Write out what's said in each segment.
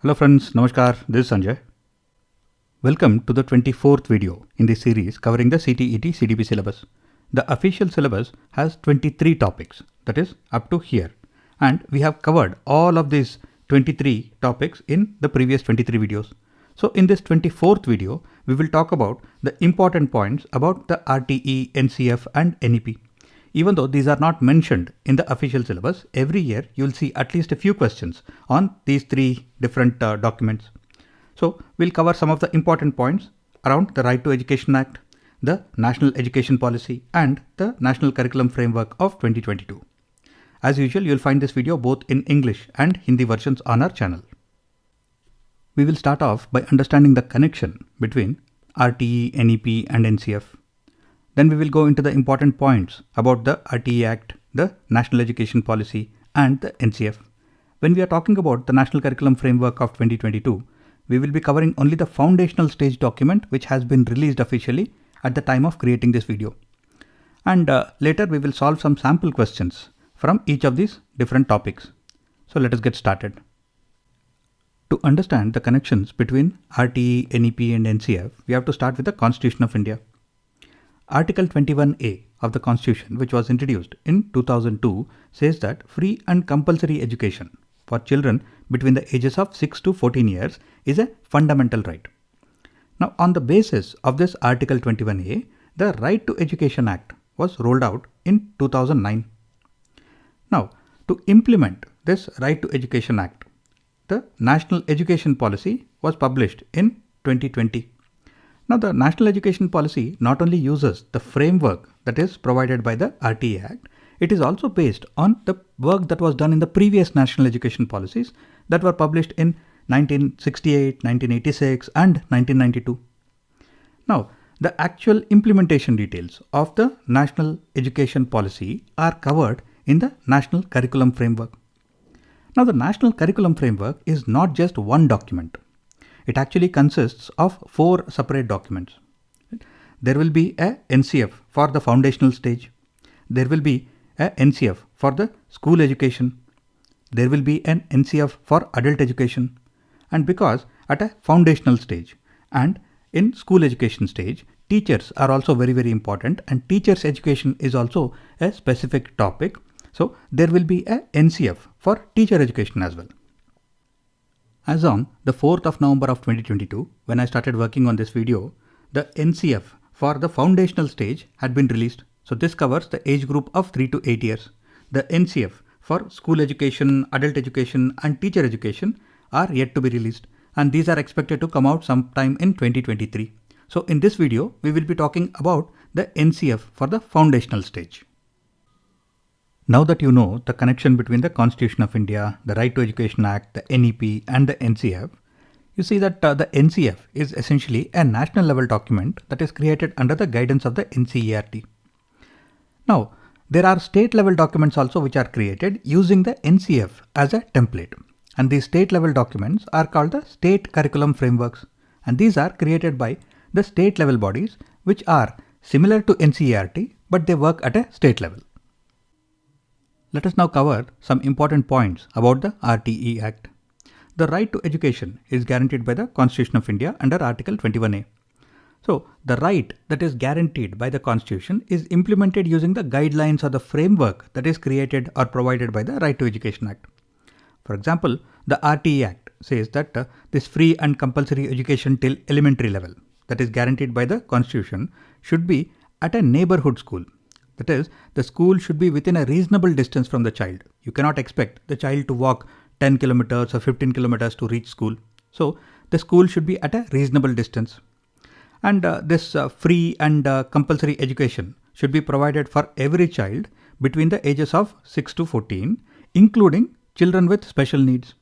Hello friends, Namaskar, this is Sanjay. Welcome to the 24th video in this series covering the CTET CDP syllabus. The official syllabus has 23 topics, that is up to here. And we have covered all of these 23 topics in the previous 23 videos. So in this 24th video, we will talk about the important points about the RTE, NCF and NEP. Even though these are not mentioned in the official syllabus, every year you will see at least a few questions on these three different documents. So we'll cover some of the important points around the Right to Education Act, the National Education Policy and the National Curriculum Framework of 2022. As usual, you'll find this video both in English and Hindi versions on our channel. We will start off by understanding the connection between RTE, NEP and NCF. Then we will go into the important points about the RTE Act, the National Education Policy and the NCF. When we are talking about the National Curriculum Framework of 2022, we will be covering only the foundational stage document which has been released officially at the time of creating this video. And later we will solve some sample questions from each of these different topics. So let us get started. To understand the connections between RTE, NEP and NCF, we have to start with the Constitution of India. Article 21A of the Constitution, which was introduced in 2002, says that free and compulsory education for children between the ages of 6 to 14 years is a fundamental right. Now, on the basis of this Article 21A, the Right to Education Act was rolled out in 2009. Now, to implement this Right to Education Act, the National Education Policy was published in 2020. Now, the National Education Policy not only uses the framework that is provided by the RTE Act, it is also based on the work that was done in the previous national education policies that were published in 1968, 1986 and 1992. Now, the actual implementation details of the National Education Policy are covered in the National Curriculum Framework. Now, the National Curriculum Framework is not just one document. It actually consists of 4 separate documents. There will be a NCF for the foundational stage. There will be a NCF for the school education. There will be an NCF for adult education. And because at a foundational stage and in school education stage, teachers are also very, very important, and teachers education is also a specific topic. So there will be a NCF for teacher education as well. As on the 4th of November of 2022, when I started working on this video, the NCF for the foundational stage had been released. So this covers the age group of 3 to 8 years. The NCF for school education, adult education and teacher education are yet to be released, and these are expected to come out sometime in 2023. So in this video, we will be talking about the NCF for the foundational stage. Now that you know the connection between the Constitution of India, the Right to Education Act, the NEP and the NCF, you see that the NCF is essentially a national level document that is created under the guidance of the NCERT. Now, there are state level documents also which are created using the NCF as a template. And these state level documents are called the State Curriculum Frameworks. And these are created by the state level bodies which are similar to NCERT, but they work at a state level. Let us now cover some important points about the RTE Act. The right to education is guaranteed by the Constitution of India under Article 21A. So, the right that is guaranteed by the Constitution is implemented using the guidelines or the framework that is created or provided by the Right to Education Act. For example, the RTE Act says that this free and compulsory education till elementary level that is guaranteed by the Constitution should be at a neighborhood school. That is, the school should be within a reasonable distance from the child. You cannot expect the child to walk 10 kilometers or 15 kilometers to reach school. So, the school should be at a reasonable distance. And this free and compulsory education should be provided for every child between the ages of 6 to 14, including children with special needs.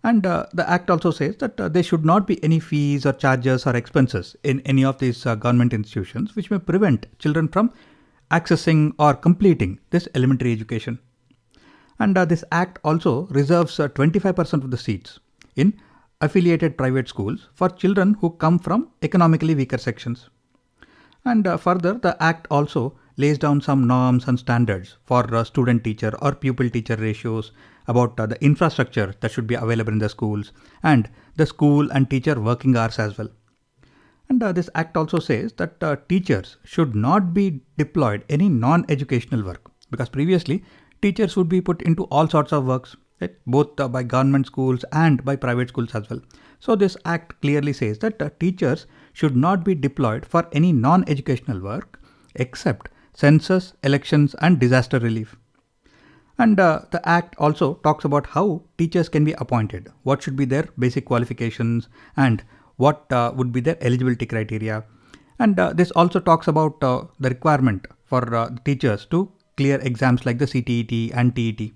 And the Act also says that there should not be any fees or charges or expenses in any of these government institutions which may prevent children from accessing or completing this elementary education. And this Act also reserves 25% of the seats in affiliated private schools for children who come from economically weaker sections. And further, the Act also lays down some norms and standards for student-teacher or pupil-teacher ratios about the infrastructure that should be available in the schools and the school and teacher working hours as well. And this act also says that teachers should not be deployed any non-educational work, because previously teachers would be put into all sorts of works, right? Both by government schools and by private schools as well. So this act clearly says that teachers should not be deployed for any non-educational work except census, elections and disaster relief. And the act also talks about how teachers can be appointed, what should be their basic qualifications and what would be their eligibility criteria. And this also talks about the requirement for teachers to clear exams like the CTET and TET.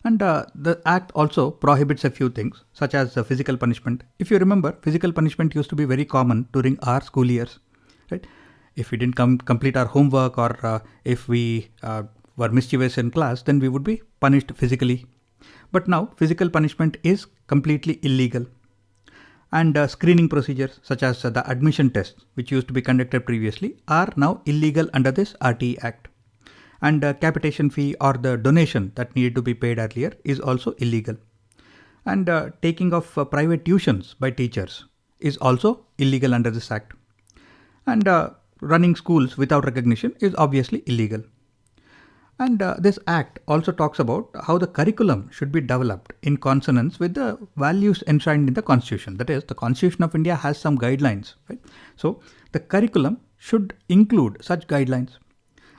And the act also prohibits a few things such as physical punishment. If you remember, physical punishment used to be very common during our school years, right? If we didn't complete our homework or if we were mischievous in class, then we would be punished physically. But now physical punishment is completely illegal. And screening procedures such as the admission tests, which used to be conducted previously, are now illegal under this RTE Act. And capitation fee or the donation that needed to be paid earlier is also illegal. And taking of private tuitions by teachers is also illegal under this act. And running schools without recognition is obviously illegal. And this act also talks about how the curriculum should be developed in consonance with the values enshrined in the Constitution. That is, the Constitution of India has some guidelines, right? So the curriculum should include such guidelines.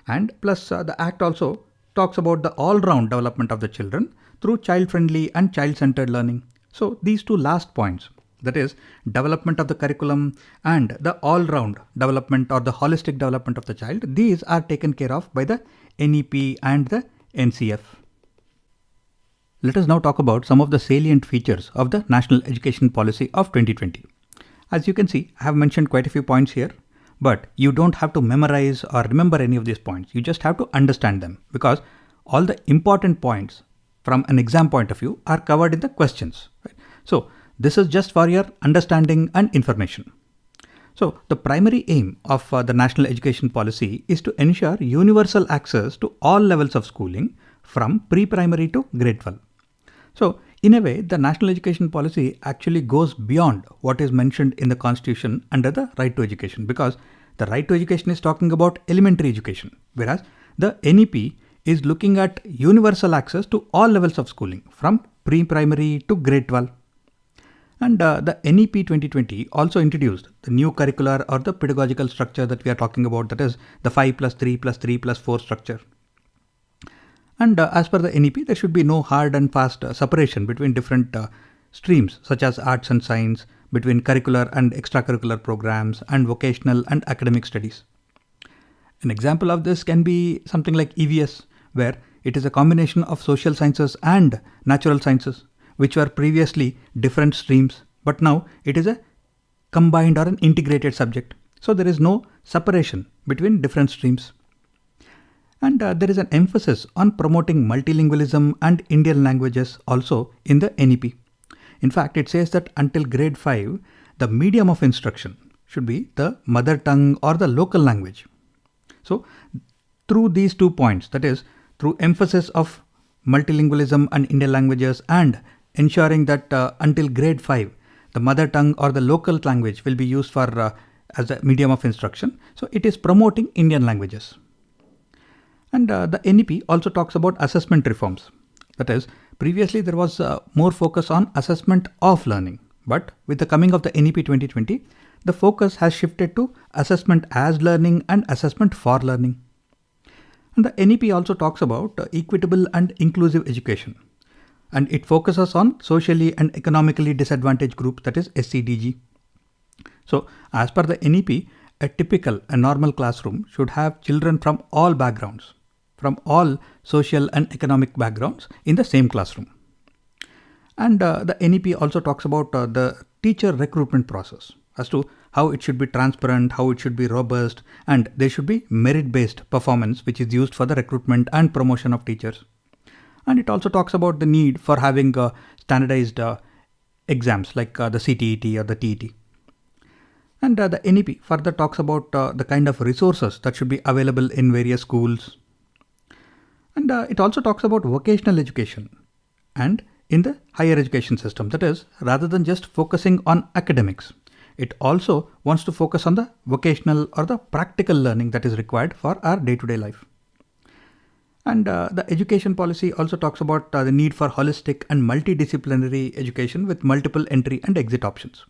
And plus the act also talks about the all-round development of the children through child-friendly and child-centered learning. So these two last points, that is development of the curriculum and the all-round development or the holistic development of the child, these are taken care of by the NEP and the NCF. Let us now talk about some of the salient features of the National Education Policy of 2020. As you can see, I have mentioned quite a few points here, but you don't have to memorize or remember any of these points. You just have to understand them, because all the important points from an exam point of view are covered in the questions, right? So this is just for your understanding and information. So the primary aim of the National Education Policy is to ensure universal access to all levels of schooling from pre-primary to grade 12. So in a way, the National Education Policy actually goes beyond what is mentioned in the Constitution under the right to education, because the right to education is talking about elementary education, whereas the NEP is looking at universal access to all levels of schooling from pre-primary to grade 12. And the NEP 2020 also introduced the new curricular or the pedagogical structure that we are talking about, that is the 5+3+3+4 structure. And as per the NEP, there should be no hard and fast separation between different streams such as arts and science, between curricular and extracurricular programs, and vocational and academic studies. An example of this can be something like EVS, where it is a combination of social sciences and natural sciences, which were previously different streams, but now it is a combined or an integrated subject. So there is no separation between different streams. And there is an emphasis on promoting multilingualism and Indian languages also in the NEP. In fact, it says that until grade 5, the medium of instruction should be the mother tongue or the local language. So through these 2 points, that is through emphasis of multilingualism and Indian languages and ensuring that until grade 5, the mother tongue or the local language will be used for as a medium of instruction. So it is promoting Indian languages. And the NEP also talks about assessment reforms. That is, previously there was more focus on assessment of learning, but with the coming of the NEP 2020, the focus has shifted to assessment as learning and assessment for learning. And the NEP also talks about equitable and inclusive education, and it focuses on socially and economically disadvantaged group, that is SCDG. So as per the NEP, a normal classroom should have children from all backgrounds, from all social and economic backgrounds in the same classroom. And the NEP also talks about the teacher recruitment process as to how it should be transparent, how it should be robust, and there should be merit-based performance which is used for the recruitment and promotion of teachers. And it also talks about the need for having standardized exams like the CTET or the TET. And the NEP further talks about the kind of resources that should be available in various schools. And it also talks about vocational education and in the higher education system. That is, rather than just focusing on academics, it also wants to focus on the vocational or the practical learning that is required for our day-to-day life. And the education policy also talks about the need for holistic and multidisciplinary education with multiple entry and exit options.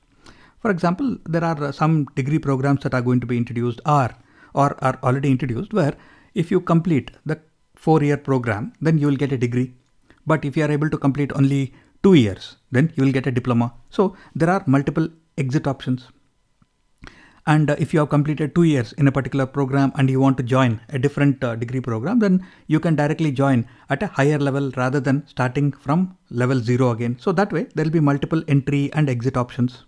For example, there are some degree programs that are going to be introduced or are already introduced, where if you complete the 4-year program, then you will get a degree. But if you are able to complete only 2 years, then you will get a diploma. So there are multiple exit options. And if you have completed 2 years in a particular program and you want to join a different degree program, then you can directly join at a higher level rather than starting from level 0 again. So that way there will be multiple entry and exit options.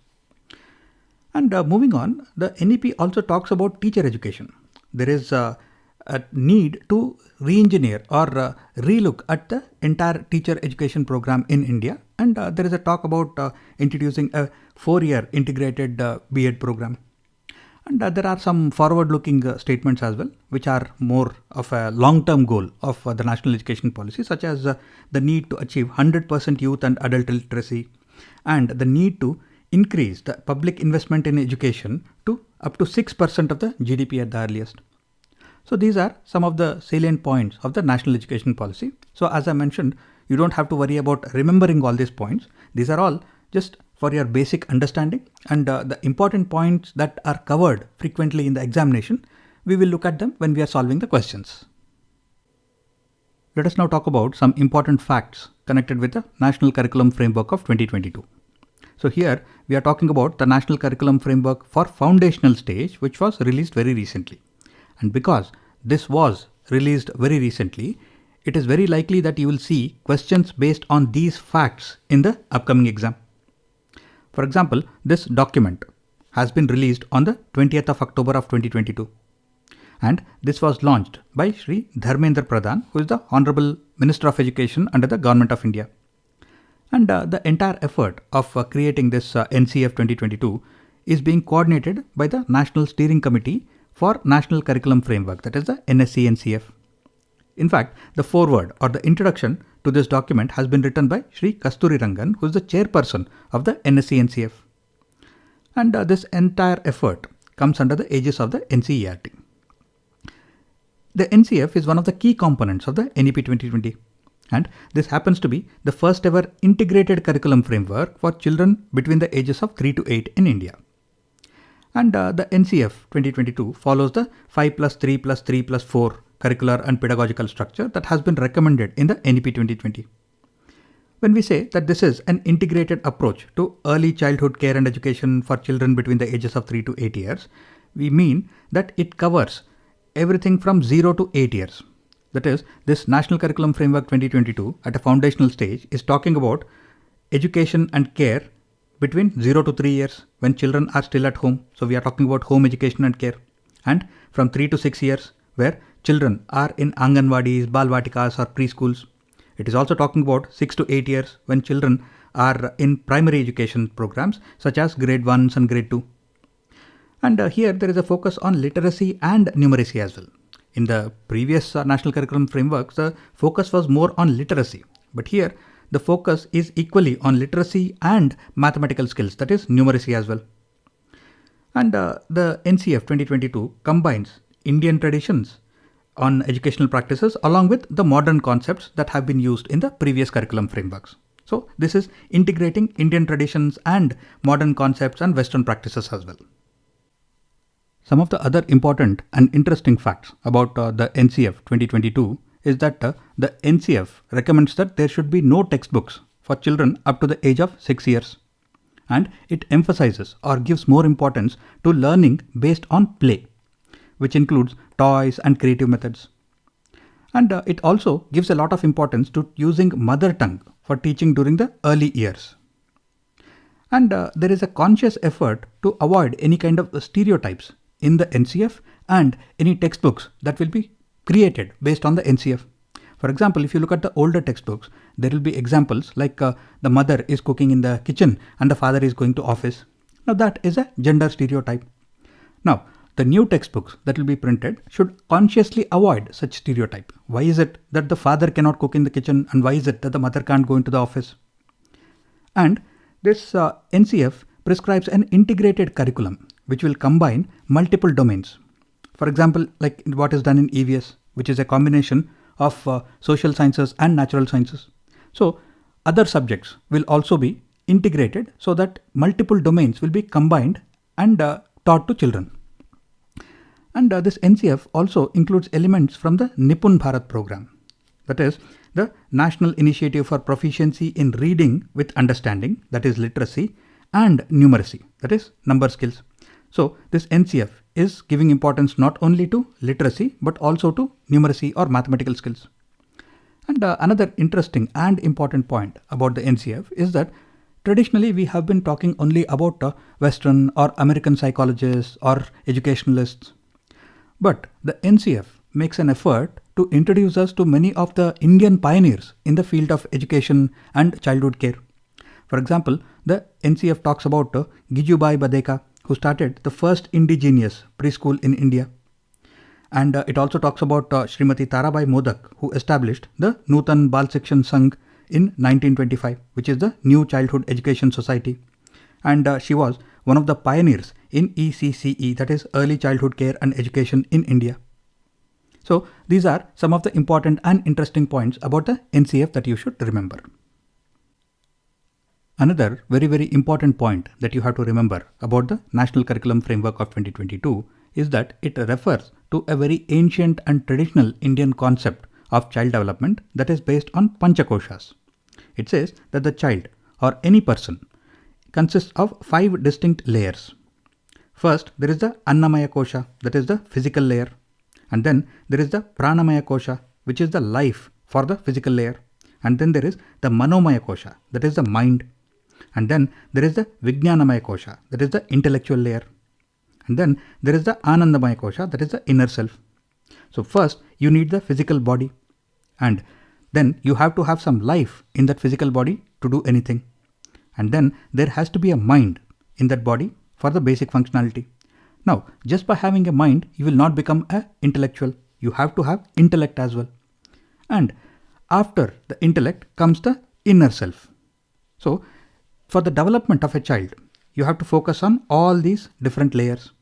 And moving on, the NEP also talks about teacher education. There is a need to re-engineer or relook at the entire teacher education program in India. And there is a talk about introducing a 4-year integrated B.Ed program. And there are some forward-looking statements as well, which are more of a long-term goal of the national education policy, such as the need to achieve 100% youth and adult literacy, and the need to increase the public investment in education to up to 6% of the GDP at the earliest. So these are some of the salient points of the national education policy. So as I mentioned, you don't have to worry about remembering all these points. These are all just for your basic understanding, and the important points that are covered frequently in the examination, we will look at them when we are solving the questions. Let us now talk about some important facts connected with the National Curriculum Framework of 2022. So here we are talking about the National Curriculum Framework for Foundational Stage, which was released very recently. And because this was released very recently, it is very likely that you will see questions based on these facts in the upcoming exam. For example, this document has been released on the 20th of October of 2022. And this was launched by Shri Dharmendra Pradhan, who is the Honorable Minister of Education under the Government of India. And the entire effort of creating this NCF 2022 is being coordinated by the National Steering Committee for National Curriculum Framework, that is the NSCNCF. In fact, the foreword or the introduction to this document has been written by Shri Kasturi Rangan, who is the chairperson of the NSCNCF. And this entire effort comes under the aegis of the NCERT. The NCF is one of the key components of the NEP 2020. And this happens to be the first ever integrated curriculum framework for children between the ages of 3 to 8 in India. And the NCF 2022 follows the 5+3+3+4 curricular and pedagogical structure that has been recommended in the NEP 2020. When we say that this is an integrated approach to early childhood care and education for children between the ages of 3 to 8 years, we mean that it covers everything from 0 to 8 years. That is, this National Curriculum Framework 2022 at a foundational stage is talking about education and care between 0 to 3 years when children are still at home. So we are talking about home education and care. And from 3 to 6 years where children are in Anganwadis, Balvatikas or preschools. It is also talking about 6 to 8 years when children are in primary education programs such as grade 1s and grade 2. And here there is a focus on literacy and numeracy as well. In the previous National Curriculum Frameworks, the focus was more on literacy. But here the focus is equally on literacy and mathematical skills, that is numeracy as well. And the NCF 2022 combines Indian traditions on educational practices along with the modern concepts that have been used in the previous curriculum frameworks. So this is integrating Indian traditions and modern concepts and Western practices as well. Some of the other important and interesting facts about the NCF 2022 is that the NCF recommends that there should be no textbooks for children up to the age of 6 years. And it emphasizes or gives more importance to learning based on play, which includes toys and creative methods. And it also gives a lot of importance to using mother tongue for teaching during the early years. And there is a conscious effort to avoid any kind of stereotypes in the NCF and any textbooks that will be created based on the NCF. For example, if you look at the older textbooks, there will be examples like the mother is cooking in the kitchen and the father is going to office. Now that is a gender stereotype. Now, the new textbooks that will be printed should consciously avoid such stereotype. Why is it that the father cannot cook in the kitchen, and why is it that the mother can't go into the office? And this NCF prescribes an integrated curriculum which will combine multiple domains. For example, like what is done in EVS, which is a combination of social sciences and natural sciences. So other subjects will also be integrated so that multiple domains will be combined and taught to children. And this NCF also includes elements from the Nipun Bharat program, that is the National Initiative for Proficiency in Reading with Understanding, that is literacy, and numeracy, that is number skills. So this NCF is giving importance not only to literacy but also to numeracy or mathematical skills. And another interesting and important point about the NCF is that traditionally we have been talking only about Western or American psychologists or educationalists. But the NCF makes an effort to introduce us to many of the Indian pioneers in the field of education and childhood care. For example, the NCF talks about Gijubai Badeka, who started the first indigenous preschool in India. And it also talks about Srimati Tarabai Modak, who established the Nutan Bal Shikshan Sangh in 1925, which is the New Childhood Education Society. And she was one of the pioneers in ECCE, that is Early Childhood Care and Education in India. So these are some of the important and interesting points about the NCF that you should remember. Another very important point that you have to remember about the National Curriculum Framework of 2022 is that it refers to a very ancient and traditional Indian concept of child development that is based on Panchakoshas. It says that the child or any person consists of 5 distinct layers. First, there is the Annamaya Kosha, that is the physical layer. And then there is the Pranamaya Kosha, which is the life for the physical layer. And then there is the Manomaya Kosha, that is the mind. And then there is the Vijnanamaya Kosha, that is the intellectual layer. And then there is the Anandamaya Kosha, that is the inner self. So first you need the physical body, and then you have to have some life in that physical body to do anything. And then there has to be a mind in that body for the basic functionality. Now, just by having a mind, you will not become an intellectual. You have to have intellect as well. And after the intellect comes the inner self. So for the development of a child, you have to focus on all these different layers.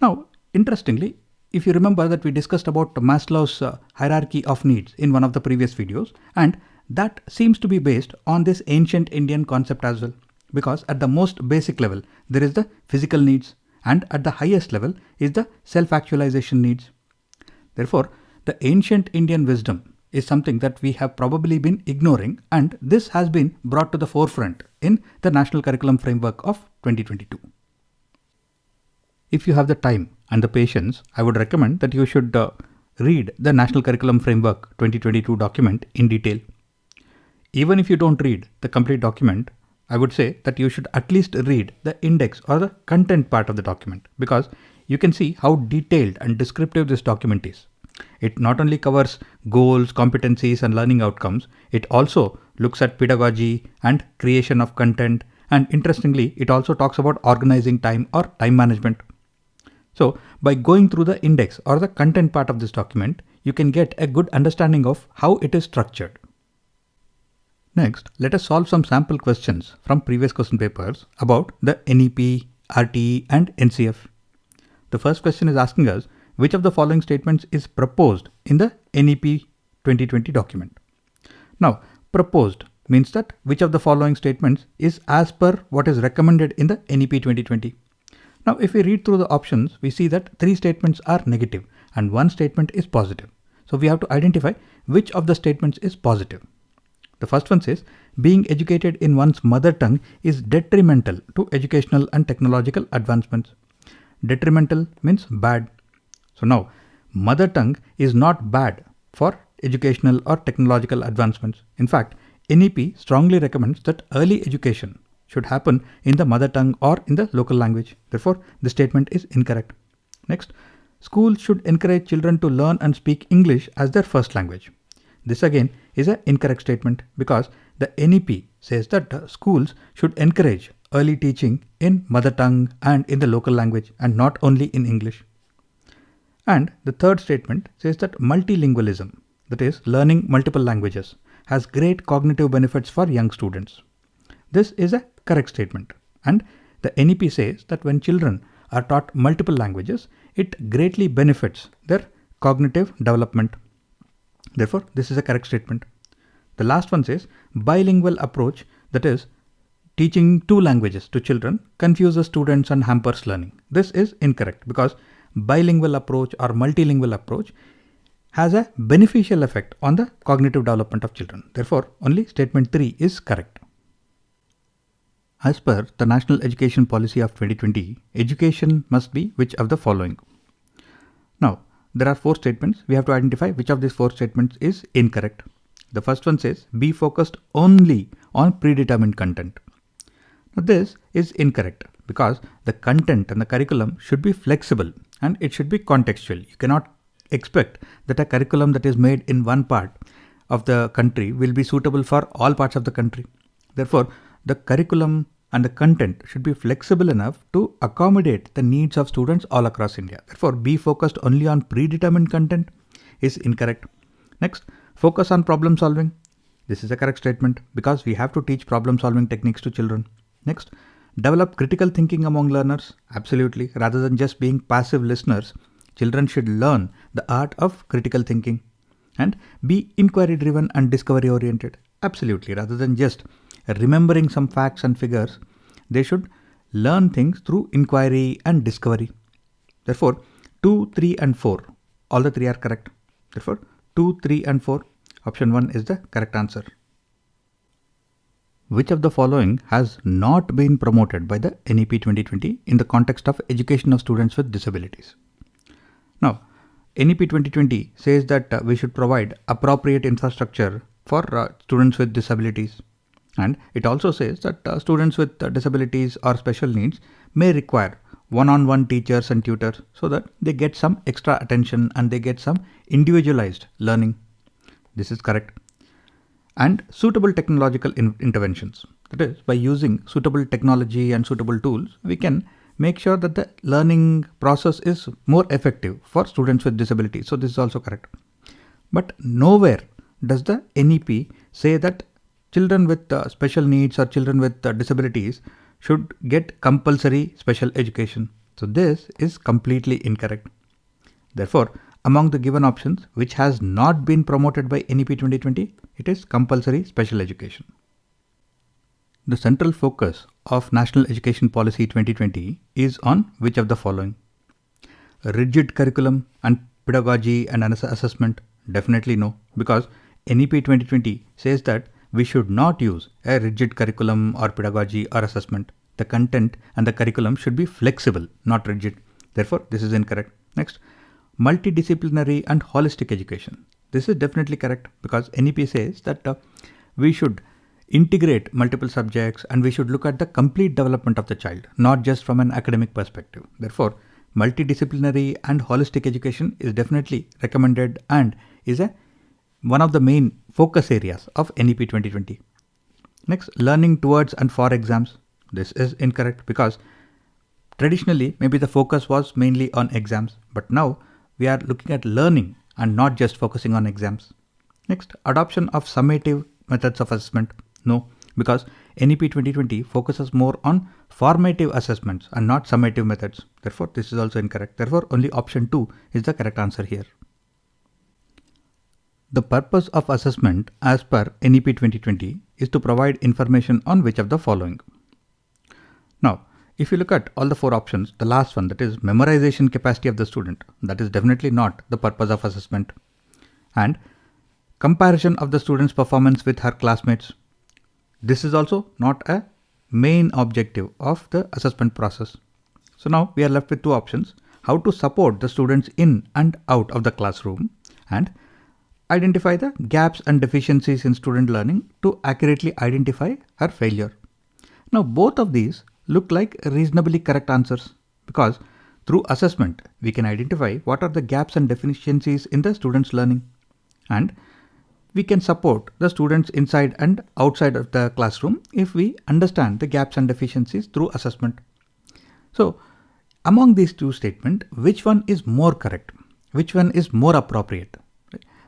Now, interestingly, if you remember that we discussed about Maslow's hierarchy of needs in one of the previous videos, and that seems to be based on this ancient Indian concept as well, because at the most basic level, there is the physical needs, and at the highest level is the self-actualization needs. Therefore, the ancient Indian wisdom is something that we have probably been ignoring, and this has been brought to the forefront in the National Curriculum Framework of 2022. If you have the time and the patience, I would recommend that you should read the National Curriculum Framework 2022 document in detail. Even if you don't read the complete document, I would say that you should at least read the index or the content part of the document, because you can see how detailed and descriptive this document is. It not only covers goals, competencies, and learning outcomes, it also looks at pedagogy and creation of content, and interestingly, it also talks about organizing time or time management. So by going through the index or the content part of this document, you can get a good understanding of how it is structured. Next, let us solve some sample questions from previous question papers about the NEP, RTE, and NCF. The first question is asking us, which of the following statements is proposed in the NEP 2020 document? Now, proposed means that which of the following statements is as per what is recommended in the NEP 2020. Now, if we read through the options, we see that 3 statements are negative and 1 statement is positive. So we have to identify which of the statements is positive. The first one says, being educated in one's mother tongue is detrimental to educational and technological advancements. Detrimental means bad. So now, mother tongue is not bad for educational or technological advancements. In fact, NEP strongly recommends that early education should happen in the mother tongue or in the local language. Therefore, the statement is incorrect. Next, schools should encourage children to learn and speak English as their first language. This again is an incorrect statement, because the NEP says that schools should encourage early teaching in mother tongue and in the local language and not only in English. And the third statement says that multilingualism, that is learning multiple languages, has great cognitive benefits for young students. This is a correct statement. And the NEP says that when children are taught multiple languages, it greatly benefits their cognitive development. Therefore, this is a correct statement. The last one says bilingual approach, that is teaching two languages to children, confuses students and hampers learning. This is incorrect because bilingual approach or multilingual approach has a beneficial effect on the cognitive development of children. Therefore, only statement 3 is correct. As per the National Education Policy of 2020, education must be which of the following? Now, there are 4 statements. We have to identify which of these 4 statements is incorrect. The first one says, be focused only on predetermined content. Now, this is incorrect because the content and the curriculum should be flexible and it should be contextual. You cannot expect that a curriculum that is made in one part of the country will be suitable for all parts of the country. Therefore, the curriculum and the content should be flexible enough to accommodate the needs of students all across India. Therefore, be focused only on predetermined content is incorrect. Next, focus on problem solving. This is a correct statement because we have to teach problem solving techniques to children. Next, develop critical thinking among learners. Absolutely. Rather than just being passive listeners, children should learn the art of critical thinking. And be inquiry driven and discovery oriented. Absolutely. Rather than just remembering some facts and figures, they should learn things through inquiry and discovery. Therefore, 2, 3 and 4, all the 3 are correct. Therefore, 2, 3 and 4, option 1 is the correct answer. Which of the following has not been promoted by the NEP 2020 in the context of education of students with disabilities? Now, NEP 2020 says that we should provide appropriate infrastructure for students with disabilities. And it also says that students with disabilities or special needs may require one-on-one teachers and tutors so that they get some extra attention and they get some individualized learning. This is correct. And suitable technological interventions. That is, by using suitable technology and suitable tools, we can make sure that the learning process is more effective for students with disabilities. So this is also correct. But nowhere does the NEP say that children with special needs or children with disabilities should get compulsory special education. So this is completely incorrect. Therefore, among the given options, which has not been promoted by NEP 2020, it is compulsory special education. The central focus of National Education Policy 2020 is on which of the following? Rigid curriculum and pedagogy and assessment? Definitely no, because NEP 2020 says that we should not use a rigid curriculum or pedagogy or assessment. The content and the curriculum should be flexible, not rigid. Therefore, this is incorrect. Next, multidisciplinary and holistic education. This is definitely correct because NEP says that we should integrate multiple subjects and we should look at the complete development of the child, not just from an academic perspective. Therefore, multidisciplinary and holistic education is definitely recommended and is one of the main focus areas of NEP 2020. Next, learning towards and for exams. This is incorrect because traditionally maybe the focus was mainly on exams, but now we are looking at learning and not just focusing on exams. Next, adoption of summative methods of assessment. No, because NEP 2020 focuses more on formative assessments and not summative methods. Therefore, this is also incorrect. Therefore, only option 2 is the correct answer here. The purpose of assessment as per NEP 2020 is to provide information on which of the following. Now, if you look at all the 4 options, the last one, that is memorization capacity of the student, that is definitely not the purpose of assessment. And comparison of the student's performance with her classmates. This is also not a main objective of the assessment process. So now we are left with 2 options: how to support the students in and out of the classroom and identify the gaps and deficiencies in student learning to accurately identify her failure. Now both of these look like reasonably correct answers because through assessment we can identify what are the gaps and deficiencies in the student's learning and we can support the students inside and outside of the classroom if we understand the gaps and deficiencies through assessment. So, among these two statements, which one is more correct? Which one is more appropriate?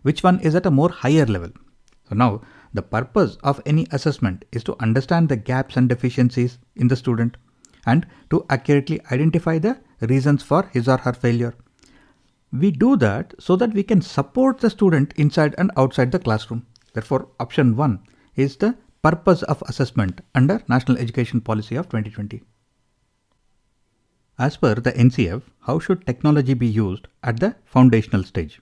Which one is at a more higher level? So now, the purpose of any assessment is to understand the gaps and deficiencies in the student and to accurately identify the reasons for his or her failure. We do that so that we can support the student inside and outside the classroom. Therefore, option 1 is the purpose of assessment under National Education Policy of 2020. As per the NCF, how should technology be used at the foundational stage?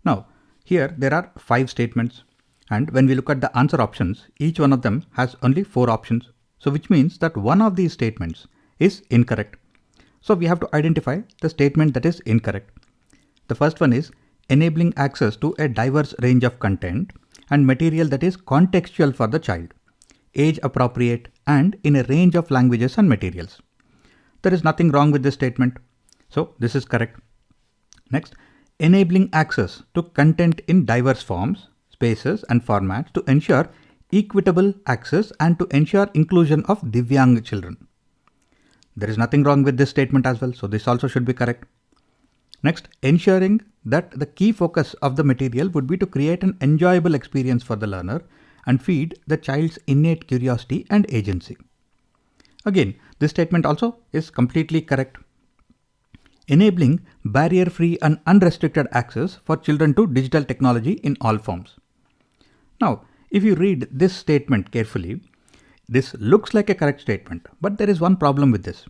Now, here there are 5 statements, and when we look at the answer options, each one of them has only 4 options. So which means that one of these statements is incorrect. So we have to identify the statement that is incorrect. The first one is enabling access to a diverse range of content and material that is contextual for the child, age appropriate, and in a range of languages and materials. There is nothing wrong with this statement. So this is correct. Next, enabling access to content in diverse forms, spaces, and formats to ensure equitable access and to ensure inclusion of Divyang children. There is nothing wrong with this statement as well. So this also should be correct. Next, ensuring that the key focus of the material would be to create an enjoyable experience for the learner and feed the child's innate curiosity and agency. Again, this statement also is completely correct. Enabling barrier-free and unrestricted access for children to digital technology in all forms. Now, if you read this statement carefully, this looks like a correct statement, but there is one problem with this.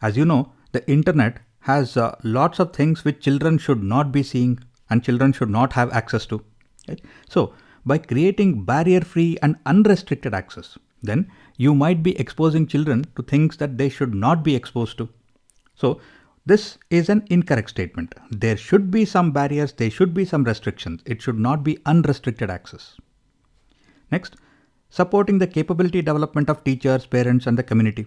As you know, the internet has lots of things which children should not be seeing and children should not have access to. Right? So, by creating barrier-free and unrestricted access, then you might be exposing children to things that they should not be exposed to. So, this is an incorrect statement. There should be some barriers, there should be some restrictions. It should not be unrestricted access. Next, supporting the capability development of teachers, parents, and the community.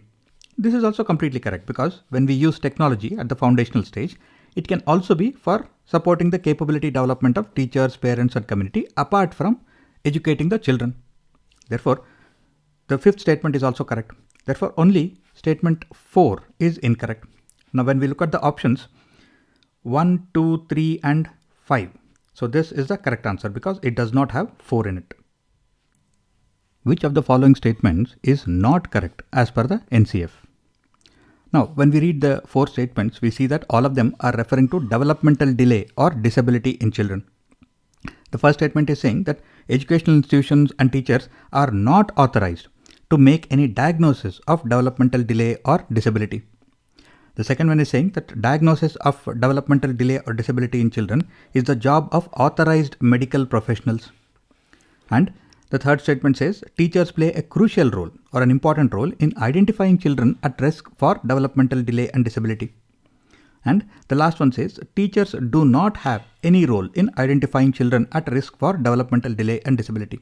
This is also completely correct because when we use technology at the foundational stage, it can also be for supporting the capability development of teachers, parents, and community apart from educating the children. Therefore, the fifth statement is also correct. Therefore, only statement 4 is incorrect. Now, when we look at the options 1, 2, 3, and 5. So this is the correct answer because it does not have 4 in it. Which of the following statements is not correct as per the NCF? Now, when we read the 4 statements, we see that all of them are referring to developmental delay or disability in children. The first statement is saying that educational institutions and teachers are not authorized to make any diagnosis of developmental delay or disability. The second one is saying that diagnosis of developmental delay or disability in children is the job of authorized medical professionals. And the third statement says teachers play a crucial role or an important role in identifying children at risk for developmental delay and disability. And the last one says teachers do not have any role in identifying children at risk for developmental delay and disability.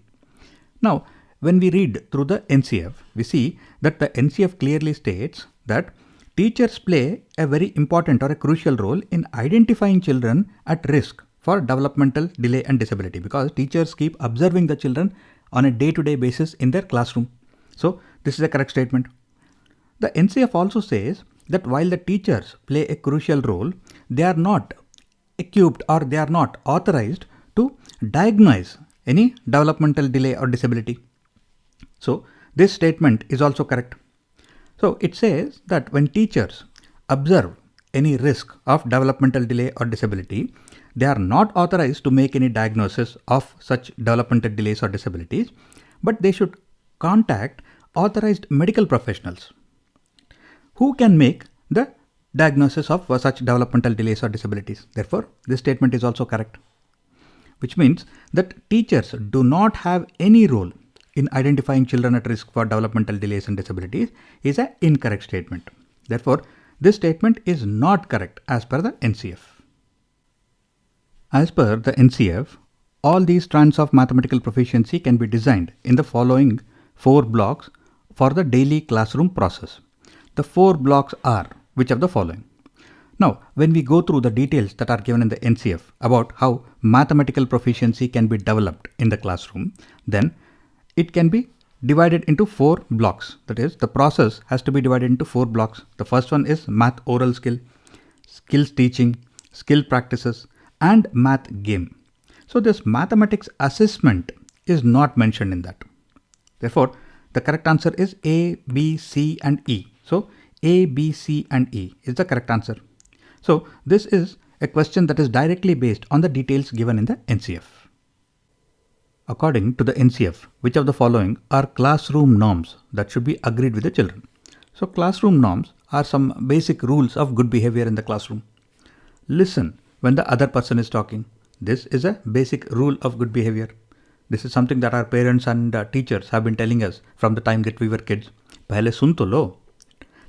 Now, when we read through the NCF, we see that the NCF clearly states that teachers play a very important or a crucial role in identifying children at risk for developmental delay and disability because teachers keep observing the children on a day-to-day basis in their classroom. So this is a correct statement. The NCF also says that while the teachers play a crucial role, they are not equipped or they are not authorized to diagnose any developmental delay or disability. So this statement is also correct. So it says that when teachers observe any risk of developmental delay or disability, they are not authorized to make any diagnosis of such developmental delays or disabilities, but they should contact authorized medical professionals who can make the diagnosis of such developmental delays or disabilities. Therefore, this statement is also correct, which means that teachers do not have any role in identifying children at risk for developmental delays and disabilities is an incorrect statement. Therefore, this statement is not correct as per the NCF. As per the NCF, all these strands of mathematical proficiency can be designed in the following 4 blocks for the daily classroom process. The 4 blocks are which of the following? Now, when we go through the details that are given in the NCF about how mathematical proficiency can be developed in the classroom, then it can be divided into 4 blocks. That is, the process has to be divided into 4 blocks. The first one is math oral skill, skills teaching, skill practices, and math game. So this mathematics assessment is not mentioned in that. Therefore, the correct answer is A, B, C, and E. So A, B, C, and E is the correct answer. So this is a question that is directly based on the details given in the NCF. According to the NCF, which of the following are classroom norms that should be agreed with the children? So classroom norms are some basic rules of good behavior in the classroom. Listen when the other person is talking. This is a basic rule of good behavior. This is something that our parents and teachers have been telling us from the time that we were kids. Pehle sun to lo.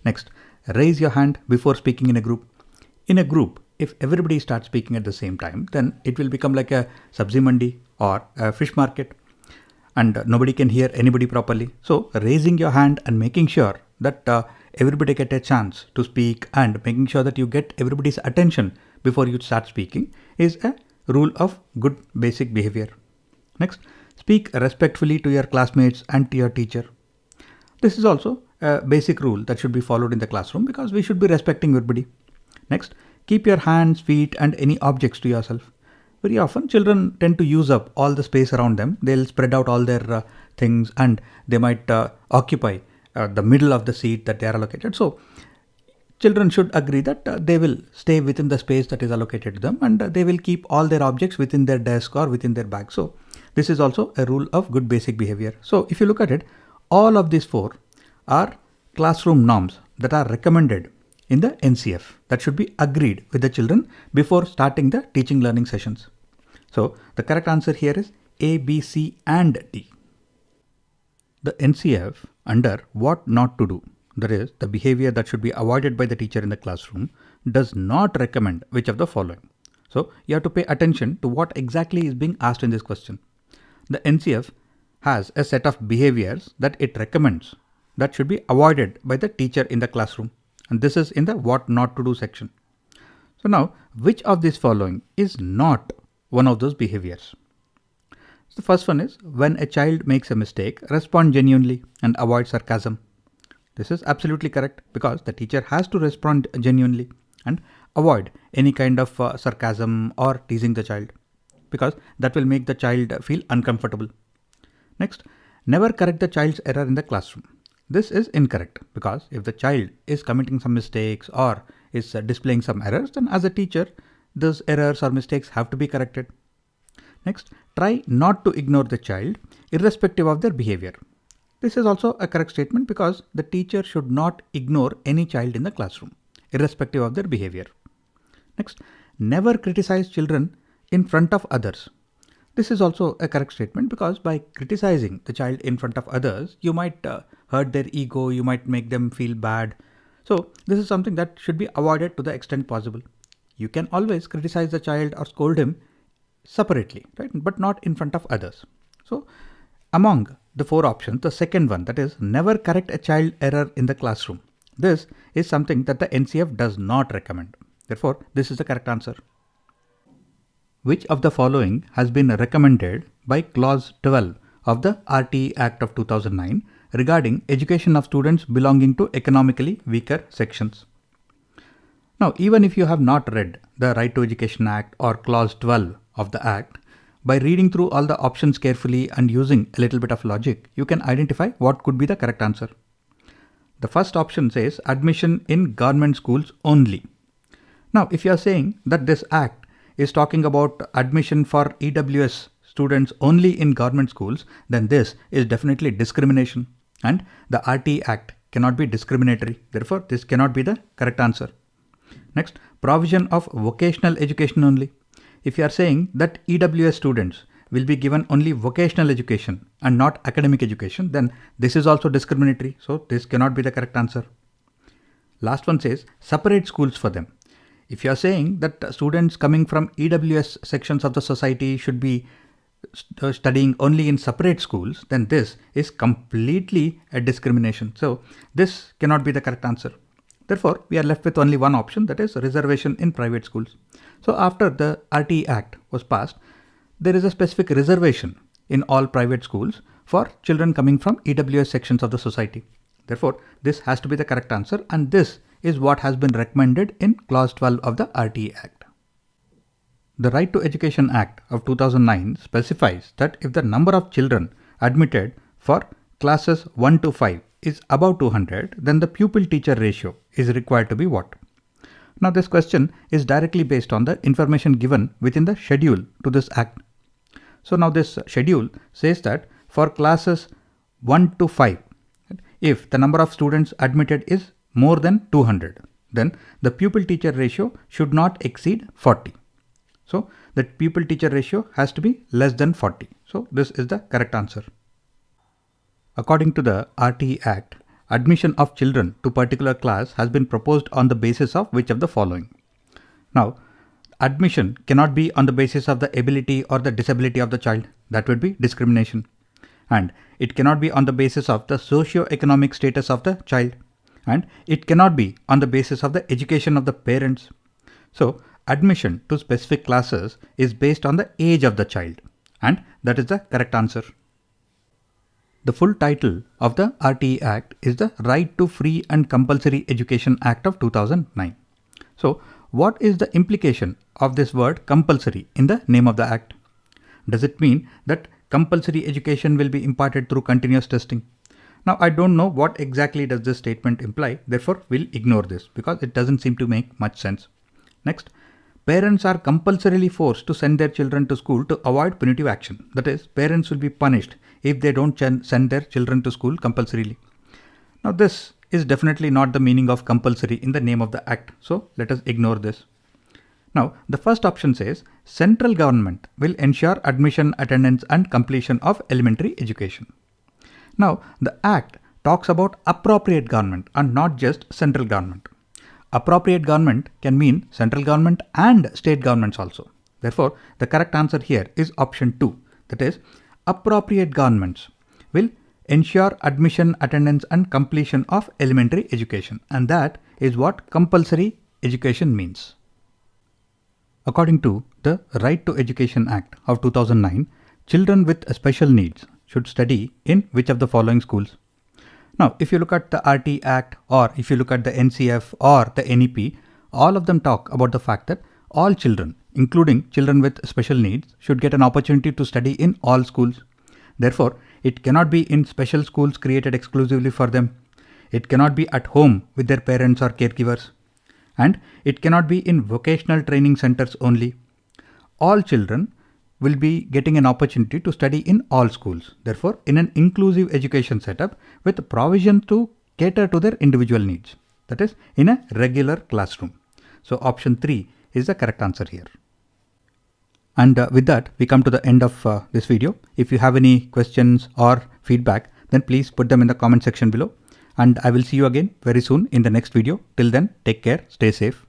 Next, raise your hand before speaking in a group. In a group, if everybody starts speaking at the same time, then it will become like a sabzi mandi or a fish market, and nobody can hear anybody properly. So raising your hand and making sure that everybody get a chance to speak and making sure that you get everybody's attention before you start speaking is a rule of good basic behavior. Next, speak respectfully to your classmates and to your teacher. This is also a basic rule that should be followed in the classroom because we should be respecting everybody. Next, keep your hands, feet, and any objects to yourself. Very often, children tend to use up all the space around them. They'll spread out all their things and they might occupy the middle of the seat that they are allocated. So, children should agree that they will stay within the space that is allocated to them and they will keep all their objects within their desk or within their bag. So, this is also a rule of good basic behavior. So, if you look at it, all of these 4 are classroom norms that are recommended in the NCF that should be agreed with the children before starting the teaching learning sessions. So the correct answer here is A, B, C, and D. The NCF under what not to do, that is the behavior that should be avoided by the teacher in the classroom, does not recommend which of the following. So you have to pay attention to what exactly is being asked in this question. The NCF has a set of behaviors that it recommends that should be avoided by the teacher in the classroom. And this is in the what not to do section. So now, which of these following is not one of those behaviors? So the first one is when a child makes a mistake, respond genuinely and avoid sarcasm. This is absolutely correct because the teacher has to respond genuinely and avoid any kind of sarcasm or teasing the child because that will make the child feel uncomfortable. Next, never correct the child's error in the classroom. This is incorrect because if the child is committing some mistakes or is displaying some errors, then as a teacher, those errors or mistakes have to be corrected. Next, try not to ignore the child irrespective of their behavior. This is also a correct statement because the teacher should not ignore any child in the classroom, irrespective of their behavior. Next, never criticize children in front of others. This is also a correct statement because by criticizing the child in front of others, you might hurt their ego, you might make them feel bad. So this is something that should be avoided to the extent possible. You can always criticize the child or scold him separately, right? But not in front of others. So among the 4 options, the second one, that is never correct a child error in the classroom. This is something that the NCF does not recommend. Therefore, this is the correct answer. Which of the following has been recommended by Clause 12 of the RTE Act of 2009 regarding education of students belonging to economically weaker sections? Now, even if you have not read the Right to Education Act or Clause 12 of the Act, by reading through all the options carefully and using a little bit of logic, you can identify what could be the correct answer. The first option says admission in government schools only. Now, if you are saying that this Act is talking about admission for EWS students only in government schools, then this is definitely discrimination and the RTE Act cannot be discriminatory. Therefore, this cannot be the correct answer. Next, provision of vocational education only. If you are saying that EWS students will be given only vocational education and not academic education, then this is also discriminatory. So this cannot be the correct answer. Last one says separate schools for them. If you are saying that students coming from EWS sections of the society should be studying only in separate schools, then this is completely a discrimination. So this cannot be the correct answer. Therefore, we are left with only one option, that is reservation in private schools. So after the RTE Act was passed, there is a specific reservation in all private schools for children coming from EWS sections of the society. Therefore, this has to be the correct answer, and this is what has been recommended in clause 12 of the RTE Act. The Right to Education Act of 2009 specifies that if the number of children admitted for classes 1 to 5 is above 200, then the pupil teacher ratio is required to be what? Now this question is directly based on the information given within the schedule to this act. So now this schedule says that for classes 1 to 5, if the number of students admitted is more than 200, then the pupil teacher ratio should not exceed 40. So the pupil teacher ratio has to be less than 40. So this is the correct answer. According to the RTE Act, admission of children to particular class has been proposed on the basis of which of the following? Now, admission cannot be on the basis of the ability or the disability of the child. That would be discrimination. And it cannot be on the basis of the socio-economic status of the child. And it cannot be on the basis of the education of the parents. So, admission to specific classes is based on the age of the child. And that is the correct answer. The full title of the RTE Act is the Right to Free and Compulsory Education Act of 2009. So, what is the implication of this word compulsory in the name of the act? Does it mean that compulsory education will be imparted through continuous testing? Now, I don't know what exactly does this statement imply. Therefore, we'll ignore this because it doesn't seem to make much sense. Next, parents are compulsorily forced to send their children to school to avoid punitive action. That is, parents will be punished if they don't send their children to school compulsorily. Now, this is definitely not the meaning of compulsory in the name of the act. So let us ignore this. Now, the first option says central government will ensure admission, attendance and completion of elementary education. Now, the act talks about appropriate government and not just central government. Appropriate government can mean central government and state governments also. Therefore, the correct answer here is option 2. That is, appropriate governments will ensure admission, attendance and completion of elementary education. And that is what compulsory education means. According to the Right to Education Act of 2009, children with special needs should study in which of the following schools? Now, if you look at the RTE Act or if you look at the NCF or the NEP, all of them talk about the fact that all children, including children with special needs, should get an opportunity to study in all schools. Therefore, it cannot be in special schools created exclusively for them. It cannot be at home with their parents or caregivers. And it cannot be in vocational training centers only. All children will be getting an opportunity to study in all schools. Therefore, in an inclusive education setup with provision to cater to their individual needs. That is, in a regular classroom. So, option 3 is the correct answer here. And with that, we come to the end of this video. If you have any questions or feedback, then please put them in the comment section below. And I will see you again very soon in the next video. Till then, take care, stay safe.